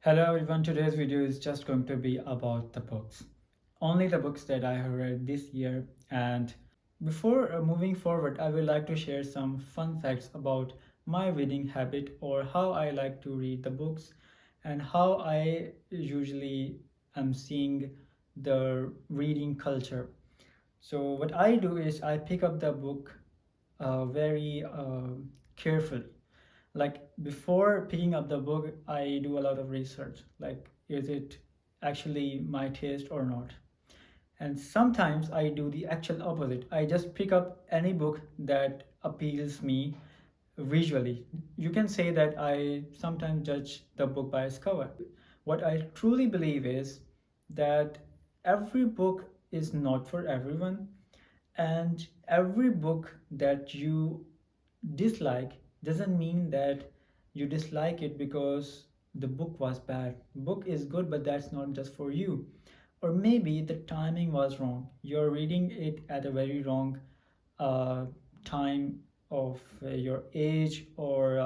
Hello everyone, today's video is just going to be about the books. Only the books that I have read this year. And before moving forward, I would like to share some fun facts about my reading habit or how I like to read the books and how I usually am seeing the reading culture. So what I do is I pick up the book very carefully. Like before picking up the book, I do a lot of research. Like, is it actually my taste or not? And sometimes I do the actual opposite. I just pick up any book that appeals me visually. You can say that I sometimes judge the book by its cover. What I truly believe is that every book is not for everyone, and every book that you dislike doesn't mean that you dislike it because the book was bad. Book is good, but that's not just for you. Or maybe the timing was wrong. You're reading it at a very wrong uh, time of your age, or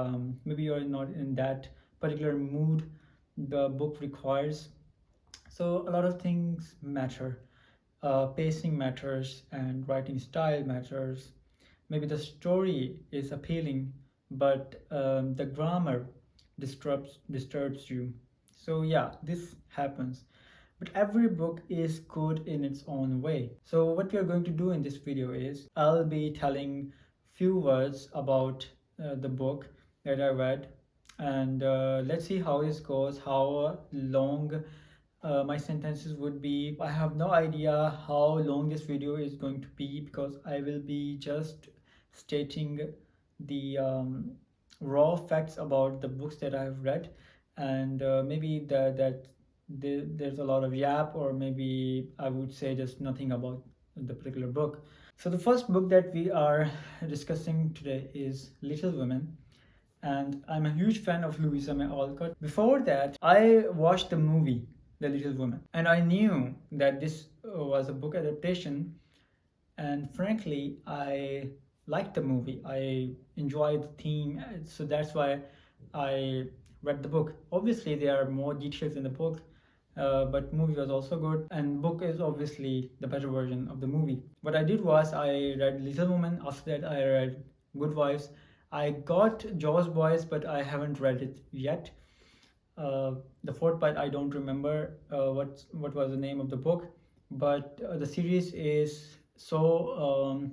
maybe you're not in that particular mood the book requires. So a lot of things matter. Pacing matters, and writing style matters. Maybe the story is appealing, but the grammar disturbs you. So yeah, this happens. But every book is good in its own way. So what we are going to do in this video is I'll be telling few words about the book that I read, and let's see how this goes, how long my sentences would be. I have no idea how long this video is going to be because I will be just stating the raw facts about the books that I have read, and maybe there's a lot of yap, or maybe I would say just nothing about the particular book. So the first book that we are discussing today is Little Women, and I'm a huge fan of Louisa May Alcott. Before that, I watched the movie The Little Woman, and I knew that this was a book adaptation. And frankly, I liked the movie. I enjoyed the theme, so that's why I read the book. Obviously, there are more details in the book, but movie was also good, and book is obviously the better version of the movie. What I did was I read Little Woman. After that, I read Good Wives. I got Jaws Boys, but I haven't read it yet. The fourth part I don't remember what was the name of the book, but the series is so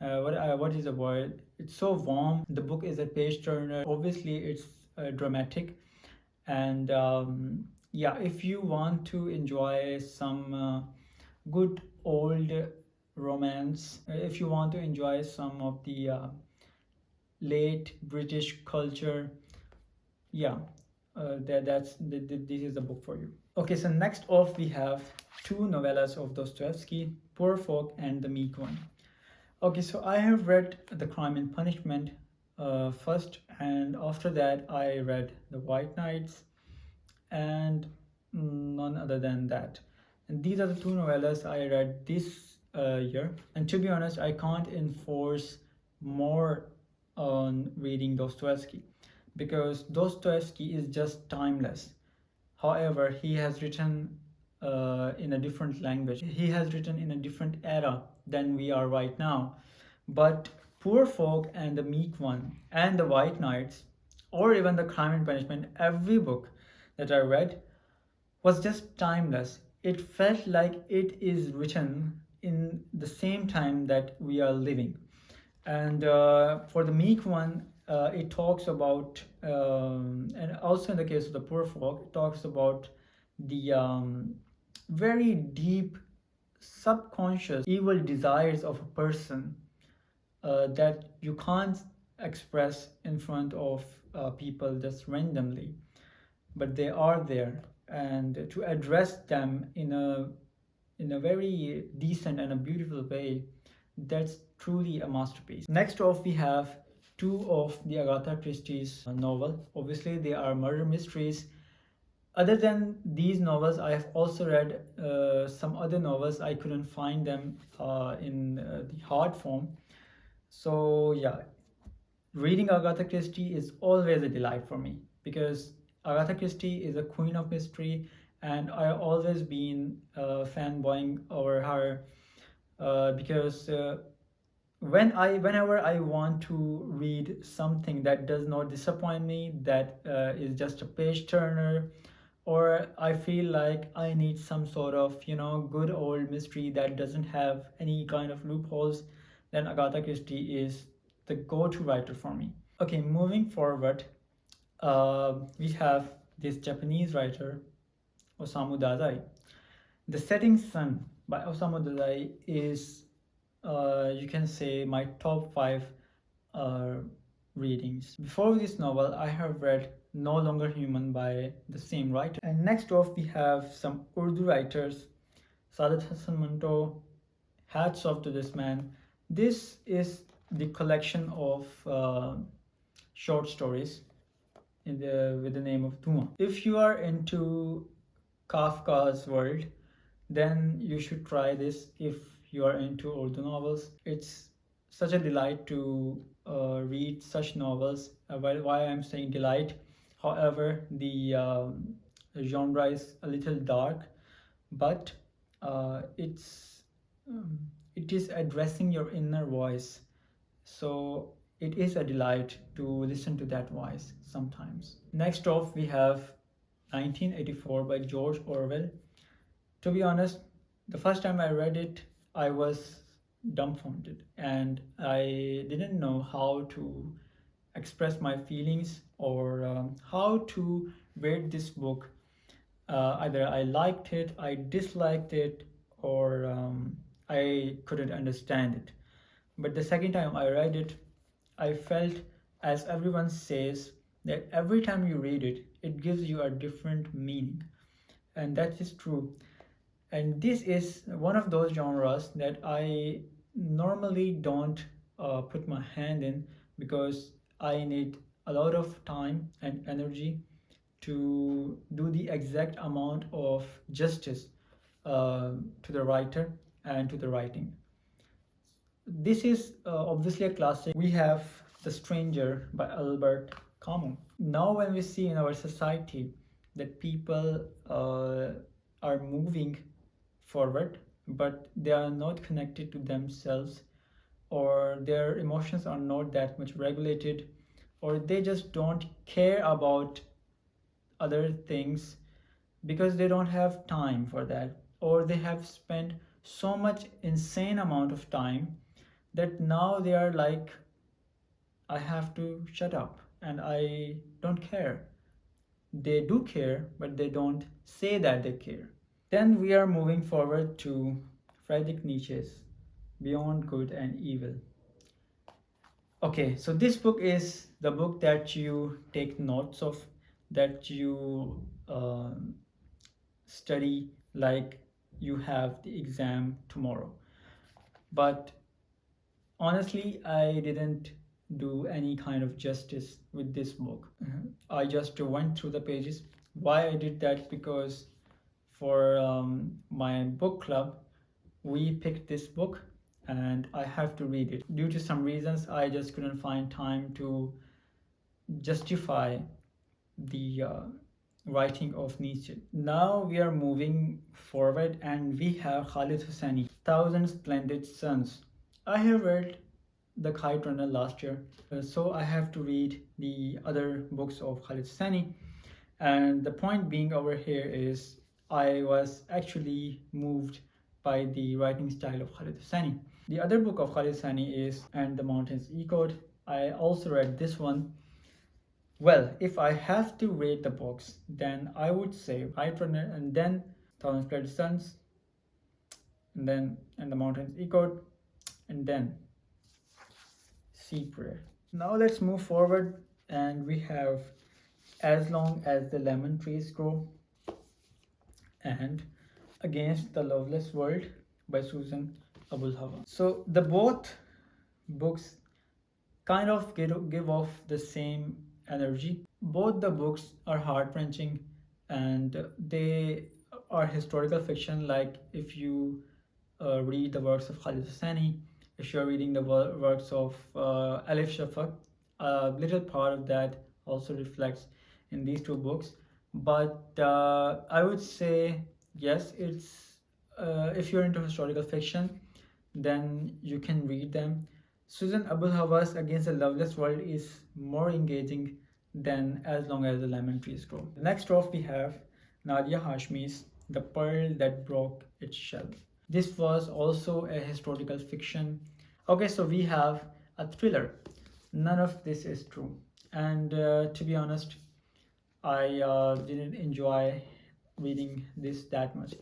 what is the word? It's so warm. The book is a page turner. Obviously, it's dramatic, and yeah, if you want to enjoy some good old romance, if you want to enjoy some of the late British culture, yeah, this is the book for you. Okay, so next off we have two novellas of Dostoevsky, Poor Folk and The Meek One. Okay, so I have read The Crime and Punishment first, and after that I read The White Knights, and none other than that. And these are the two novellas I read this year. And to be honest, I can't enforce more on reading Dostoevsky because Dostoevsky is just timeless. However, he has written in a different language. He has written in a different era than we are right now. But Poor Folk and The Meek One and The White Knights, or even The Crime and Punishment, every book that I read was just timeless. It felt like it is written in the same time that we are living. And for The Meek One, it talks about, and also in the case of The Poor Folk, it talks about the very deep subconscious evil desires of a person that you can't express in front of people just randomly, but they are there, and to address them in a very decent and a beautiful way, that's truly a masterpiece. Next off, we have two of the Agatha Christie's novel. Obviously, they are murder mysteries. Other than these novels, I have also read some other novels. I couldn't find them in the hard form. So yeah, reading Agatha Christie is always a delight for me because Agatha Christie is a queen of mystery, and I've always been fanboying over her because whenever I want to read something that does not disappoint me, that is just a page turner, or I feel like I need some sort of, good old mystery that doesn't have any kind of loopholes, then Agatha Christie is the go-to writer for me. Okay, moving forward, we have this Japanese writer, Osamu Dazai. The Setting Sun by Osamu Dazai is, you can say, my top five uh, readings. Before this novel, I have read No Longer Human by the same writer. And next off, we have some Urdu writers, Saadat Hassan Manto, hats off to this man. This is the collection of short stories with the name of Duma. If you are into Kafka's world, then you should try this. If you are into Urdu novels, it's such a delight to read such novels. Why I'm saying delight, however, the genre is a little dark, but it's it is addressing your inner voice. So it is a delight to listen to that voice sometimes. Next off, we have 1984 by George Orwell. To be honest, the first time I read it, I was dumbfounded and I didn't know how to express my feelings or how to rate this book. Either I liked it, I disliked it, or I couldn't understand it. But the second time I read it, I felt, as everyone says, that every time you read it, it gives you a different meaning. And that is true. And this is one of those genres that I normally don't put my hand in because I need a lot of time and energy to do the exact amount of justice to the writer and to the writing. This is obviously a classic. We have The Stranger by Albert Camus. Now, when we see in our society that people are moving forward, but they are not connected to themselves, or their emotions are not that much regulated, or they just don't care about other things because they don't have time for that, or they have spent so much insane amount of time that now they are like, I have to shut up and I don't care. They do care, but they don't say that they care. Then we are moving forward to Friedrich Nietzsche's Beyond Good and Evil. Okay, so this book is the book that you take notes of, that you study like you have the exam tomorrow. But honestly, I didn't do any kind of justice with this book. I just went through the pages. Why I did that? Because for my book club, we picked this book and I have to read it. Due to some reasons, I just couldn't find time to justify the writing of Nietzsche. Now we are moving forward and we have Khaled Hosseini, Thousand Splendid Suns. I have read The Kite Runner last year, so I have to read the other books of Khaled Hosseini. And the point being over here is I was actually moved by the writing style of Khaled Hosseini. The other book of Khaled Hosseini is And the Mountains Echoed. I also read this one. Well, if I have to rate the books, then I would say Kite Runner and then Thousand Splendid Suns, and then And the Mountains Echoed, and then Sea Prayer. Now let's move forward and we have As Long as the Lemon Trees Grow and Against the Loveless World by Susan Abul Hawa. So the both books kind of give off the same energy. Both the books are heart-wrenching and they are historical fiction. Like if you read the works of Khalid Hosseini, if you're reading the works of Alif Shafak, a little part of that also reflects in these two books. But I would say yes, it's if you're into historical fiction, then you can read them. Susan Abdul Hawa's Against the Loveless World is more engaging than As Long as the Lemon Trees Grow. Next off, we have Nadia Hashmi's The Pearl That Broke Its Shell. This was also a historical fiction. Okay, so we have a thriller. None of this is true. And to be honest, I didn't enjoy reading this that much.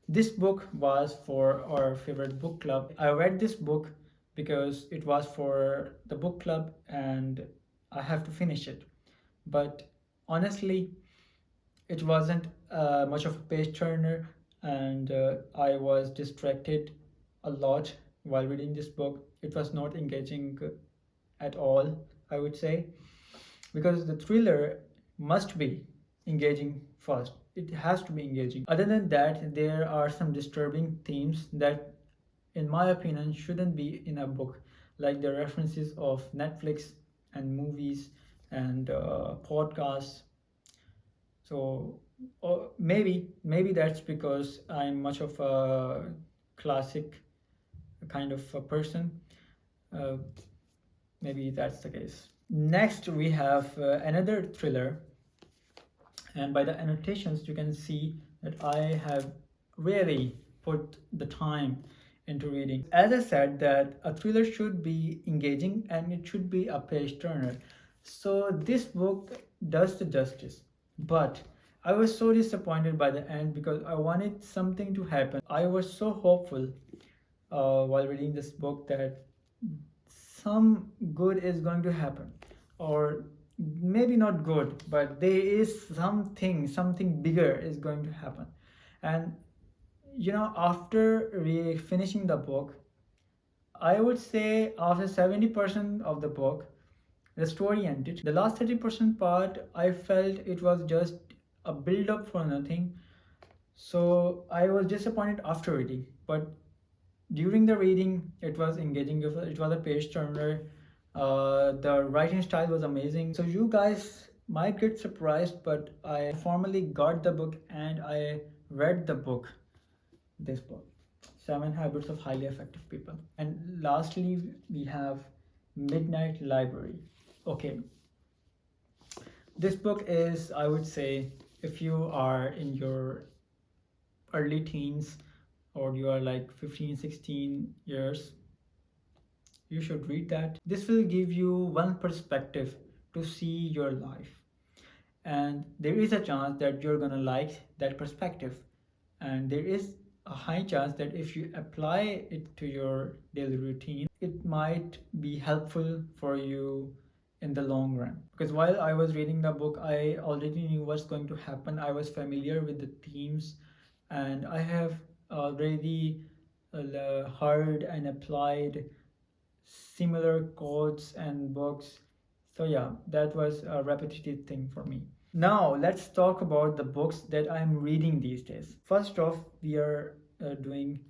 This book was for our favorite book club. I read this book because it was for the book club and I have to finish it. But honestly, it wasn't much of a page turner, and I was distracted a lot while reading this book. It was not engaging at all, I would say, because the thriller must be engaging first. It has to be engaging. Other than that, there are some disturbing themes that, in my opinion, shouldn't be in a book, like the references of Netflix and movies and podcasts. So maybe that's because I'm much of a classic kind of a person. Uh, Maybe that's the case. Next, we have another thriller, and by the annotations, you can see that I have really put the time into reading. As I said, that a thriller should be engaging and it should be a page turner. So this book does the justice, but I was so disappointed by the end because I wanted something to happen. I was so hopeful while reading this book that some good is going to happen, or maybe not good, but there is something bigger is going to happen. And after finishing the book, I would say after 70% of the book, the story ended. The last 30% part, I felt it was just a build up for nothing. So I was disappointed after reading, but during the reading, it was engaging. It was a page turner. The writing style was amazing. So you guys might get surprised, but I formally got the book and I read the book. This book, Seven Habits of Highly Effective People. And lastly, we have Midnight Library. Okay, this book is, I would say, if you are in your early teens or you are like 15, 16 years, you should read that. This will give you one perspective to see your life. And there is a chance that you're gonna like that perspective. And there is a high chance that if you apply it to your daily routine, it might be helpful for you in the long run. Because while I was reading the book, I already knew what's going to happen. I was familiar with the themes, and I have already heard and applied similar quotes and books. So yeah, that was a repetitive thing for me. Now let's talk about the books that I'm reading these days. First off, we are doing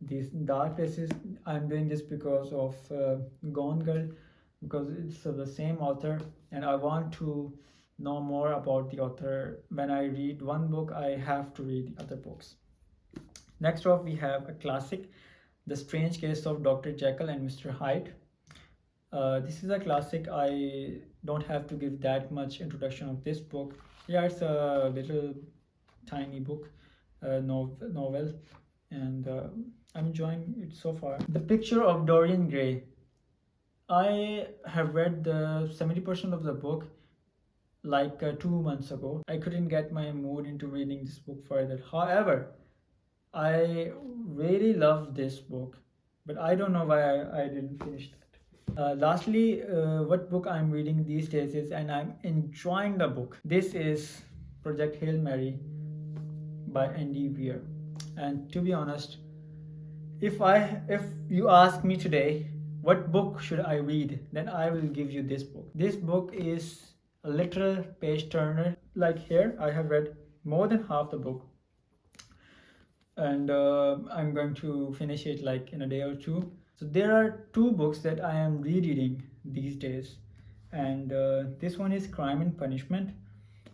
these dark places. I'm doing this because of Gone Girl, because it's the same author, and I want to know more about the author. When I read one book, I have to read the other books. Next off, we have a classic, The Strange Case of Dr. Jekyll and Mr. Hyde. This is a classic. I don't have to give that much introduction of this book. Yeah, it's a little tiny book, novel, and I'm enjoying it so far. The Picture of Dorian Gray. I have read the 70% of the book like 2 months ago. I couldn't get my mood into reading this book further. However, I really love this book, but I don't know why I didn't finish that. Lastly, what book I'm reading these days is, and I'm enjoying the book. This is Project Hail Mary by Andy Weir. And to be honest, if you ask me today, what book should I read, then I will give you this book. This book is a literal page turner. Like here, I have read more than half the book, and I'm going to finish it like in a day or two. So there are two books that I am rereading these days, and this one is Crime and Punishment,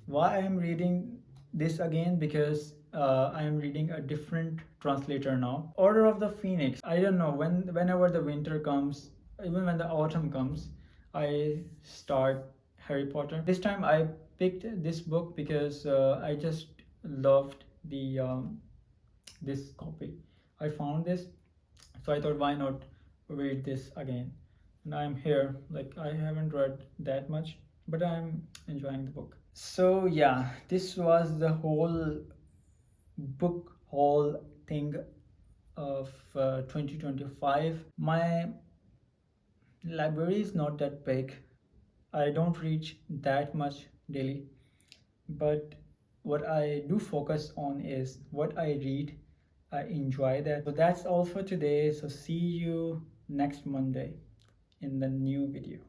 Why I am reading this again? Because I am reading a different translator now. Order of the Phoenix. I don't know, whenever the winter comes, even when the autumn comes, I start Harry Potter. This time I picked this book because I just loved the this copy. I found this, so I thought, why not read this again? And I'm here. Like, I haven't read that much, but I'm enjoying the book. So yeah, this was the whole book haul thing of 2025. My library is not that big. I don't reach that much daily, but what I do focus on is what I read. I enjoy that. So that's all for today. So see you next Monday in the new video.